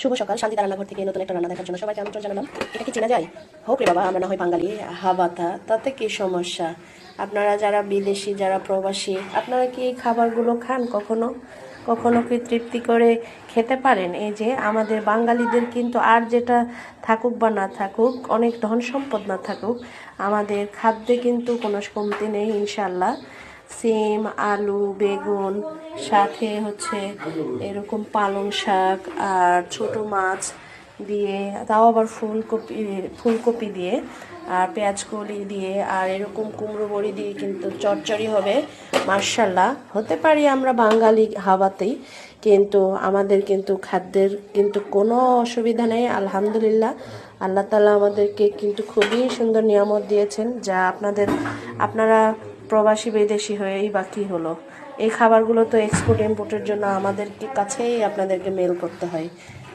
শুভ সকাল, শান্তি রান্নাঘর থেকে নতুন একটা রান্না দেখার জন্য সবাইকে আমন্ত্রণ জানালাম। এটা কি চেনা যায়? হোক রে বাবা, আমরা না হয় বাঙালি, হাবাতা, তাতে কি সমস্যা? আপনারা যারা বিদেশি, যারা প্রবাসী, আপনারা কি এই খাবারগুলো খান? কখনো কখনো কি তৃপ্তি করে খেতে পারেন? এই যে আমাদের বাঙালিদের কিন্তু আর যেটা থাকুক বা না থাকুক, অনেক ধন সম্পদ না থাকুক, আমাদের খাদ্যে কিন্তু কোনো কমতি নেই ইনশাল্লাহ। সিম, আলু, বেগুন, সাথে হচ্ছে এরকম পালং শাক আর ছোট মাছ দিয়ে, তাও আবার ফুলকপি দিয়ে আর পেঁয়াজ কলি দিয়ে আর এরকম কুমড়ো বড়ি দিয়ে কিন্তু চচ্চড়ি হবে। মার্শাল্লাহ, হতে পারি আমরা বাঙালি হাবাতেই, কিন্তু আমাদের কিন্তু খাদ্যের কিন্তু কোনো অসুবিধা নেই আলহামদুলিল্লাহ। আল্লাহ তাআলা আমাদেরকে কিন্তু খুবই সুন্দর নিয়ামত দিয়েছেন, যা আপনারা প্রবাসী বিদেশি হয়েই বা কী হলো, এই খাবারগুলো তো এক্সপোর্ট ইম্পোর্টের জন্য আমাদের কাছেই আপনাদেরকে মেল করতে হয়।